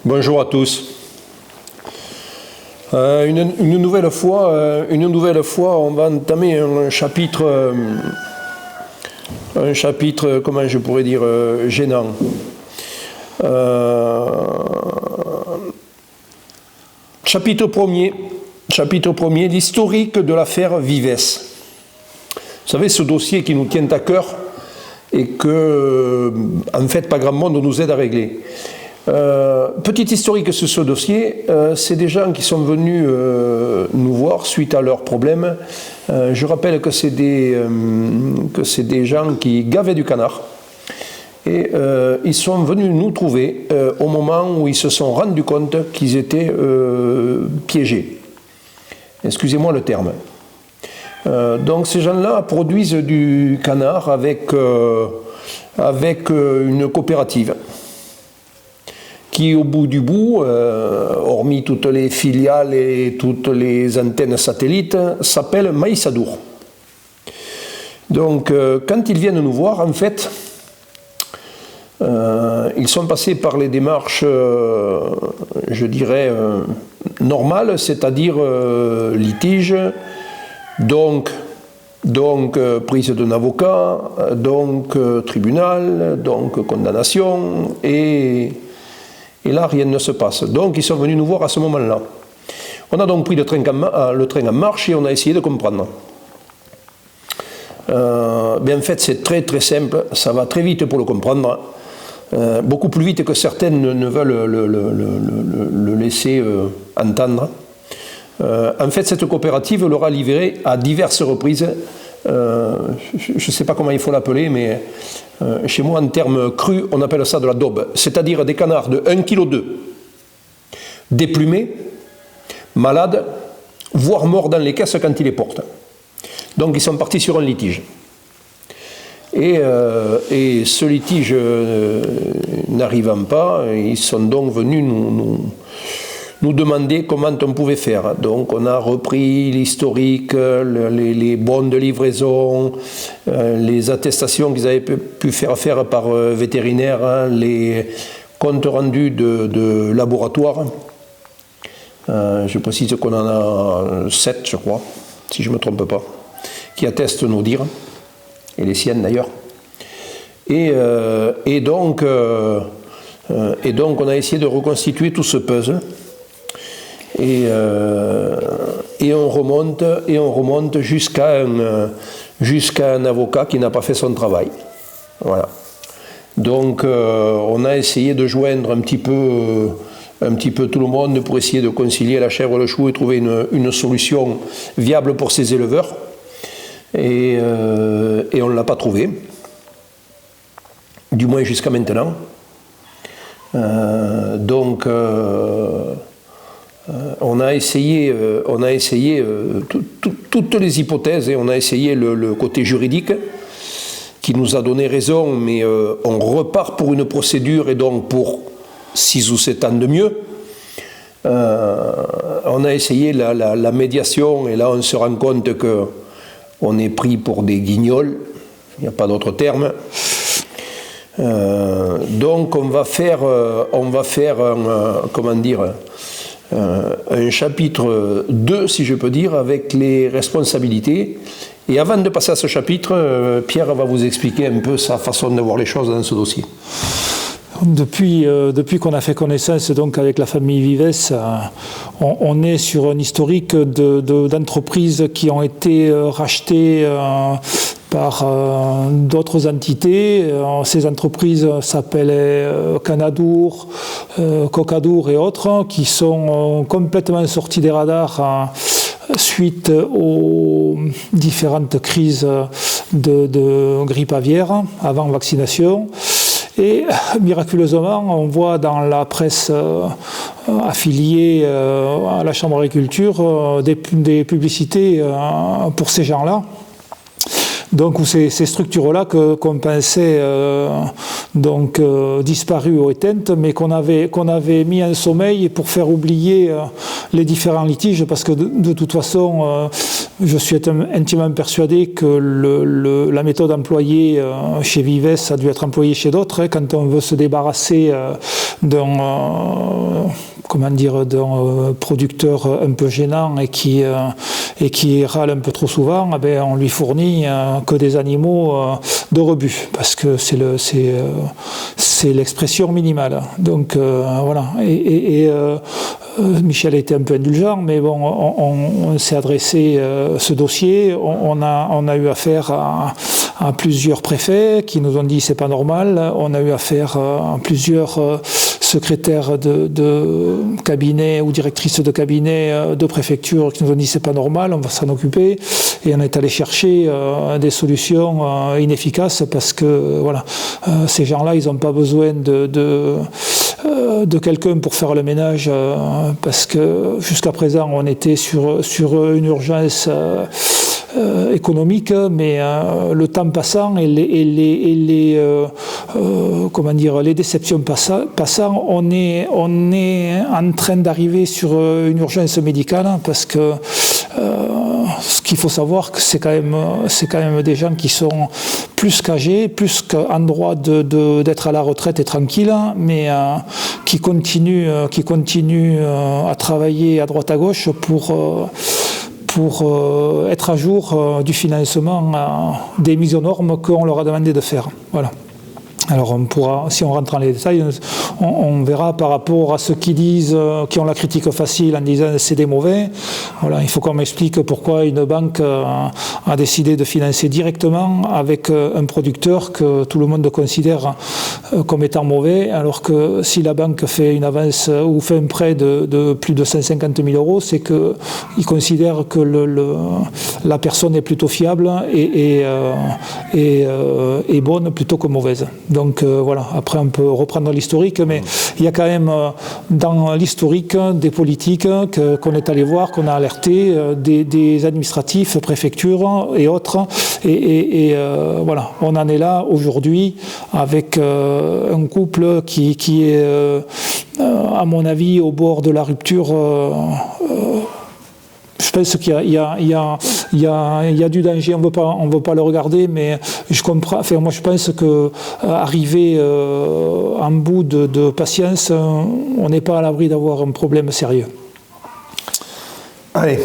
Bonjour à tous. Une nouvelle fois, on va entamer un chapitre, comment je pourrais dire, gênant. Chapitre premier, l'historique de l'affaire Vives. Vous savez, ce dossier qui nous tient à cœur et que, en fait, pas grand monde nous aide à régler. Petit historique sur ce dossier, c'est des gens qui sont venus nous voir suite à leurs problèmes. Je rappelle que c'est des gens qui gavaient du canard et ils sont venus nous trouver au moment où ils se sont rendus compte qu'ils étaient piégés. Excusez-moi le terme. Donc ces gens-là produisent du canard avec une coopérative qui, au bout du bout, hormis toutes les filiales et toutes les antennes satellites, s'appelle Maïsadour. Donc, quand ils viennent nous voir, en fait, ils sont passés par les démarches, je dirais, normales, c'est-à-dire litige, donc prise d'un avocat, donc tribunal, donc condamnation, et là, rien ne se passe. Donc, ils sont venus nous voir à ce moment-là. On a donc pris le train en marche et on a essayé de comprendre. En fait, c'est très très simple, ça va très vite pour le comprendre, beaucoup plus vite que certaines ne veulent le laisser entendre. En fait, cette coopérative leur a livré à diverses reprises, je ne sais pas comment il faut l'appeler, mais chez moi, en termes crus, on appelle ça de la daube, c'est-à-dire des canards de 1,2 kg, déplumés, malades, voire morts dans les caisses quand ils les portent. Donc ils sont partis sur un litige. Et ce litige n'arrivant pas, ils sont donc venus nous demander comment on pouvait faire. Donc on a repris l'historique, les bons de livraison, les attestations qu'ils avaient pu faire par vétérinaire, hein, les comptes rendus de laboratoire. Je précise qu'on en a 7, je crois, si je ne me trompe pas, qui attestent nos dires, et les siennes d'ailleurs. Et donc on a essayé de reconstituer tout ce puzzle. Et on remonte jusqu'à un avocat qui n'a pas fait son travail. Voilà. Donc on a essayé de joindre un petit peu tout le monde pour essayer de concilier la chèvre et le chou et trouver une solution viable pour ces éleveurs. Et on ne l'a pas trouvé, du moins jusqu'à maintenant. On a essayé toutes les hypothèses et on a essayé le côté juridique qui nous a donné raison, mais on repart pour une procédure et donc pour 6 ou 7 ans de mieux. On a essayé la médiation et là on se rend compte qu'on est pris pour des guignols, il n'y a pas d'autre terme. Donc on va faire un chapitre 2, si je peux dire, avec les responsabilités. Et avant de passer à ce chapitre, Pierre va vous expliquer un peu sa façon de voir les choses dans ce dossier. Depuis qu'on a fait connaissance donc avec la famille Vives, on est sur un historique d'entreprises qui ont été rachetées par d'autres entités. Ces entreprises s'appelaient Canadour, Cocadour et autres, qui sont complètement sorties des radars suite aux différentes crises de grippe aviaire avant vaccination. Et miraculeusement, on voit dans la presse affiliée à la Chambre d'agriculture des publicités pour ces gens-là. Donc ces structures-là qu'on pensait disparues ou éteintes, mais qu'on avait mis en sommeil pour faire oublier les différents litiges, parce que de toute façon, je suis intimement persuadé que la méthode employée chez Vives a dû être employée chez d'autres, hein, quand on veut se débarrasser d'un producteur un peu gênant et qui râle un peu trop souvent, on lui fournit que des animaux de rebut, parce que c'est l'expression minimale. Donc voilà. Michel était un peu indulgent, mais bon, on s'est adressé ce dossier. On a eu affaire à plusieurs préfets qui nous ont dit c'est pas normal. On a eu affaire à plusieurs secrétaires de cabinet ou directrices de cabinet de préfecture qui nous ont dit c'est pas normal, on va s'en occuper. Et on est allé chercher des solutions inefficaces, parce que voilà, ces gens-là, ils n'ont pas besoin de quelqu'un pour faire le ménage, parce que jusqu'à présent on était sur une urgence économique, mais le temps passant et les déceptions passant, on est en train d'arriver sur une urgence médicale, parce que ce qu'il faut savoir, que c'est quand même des gens qui sont plus qu'âgés, plus qu'en droit d'être à la retraite et tranquille, mais qui continuent à travailler à droite à gauche pour être à jour du financement des mises aux normes qu'on leur a demandé de faire. Voilà. Alors on pourra, si on rentre dans les détails, on verra par rapport à ceux qui disent, qui ont la critique facile en disant c'est des mauvais. Voilà, il faut qu'on m'explique pourquoi une banque a décidé de financer directement avec un producteur que tout le monde considère comme étant mauvais, alors que si la banque fait une avance ou fait un prêt de plus de 150 000 euros, c'est qu'il considère que la personne est plutôt fiable et bonne plutôt que mauvaise. Donc voilà, après on peut reprendre l'historique, mais il y a quand même dans l'historique des politiques qu'on est allé voir, qu'on a alerté, des administratifs, préfectures et autres, et voilà, on en est là aujourd'hui avec un couple qui est à mon avis au bord de la rupture. Je pense qu'il y a du danger, on veut pas le regarder, mais je comprends. Enfin, moi, je pense que arriver en bout de patience, on n'est pas à l'abri d'avoir un problème sérieux. Allez.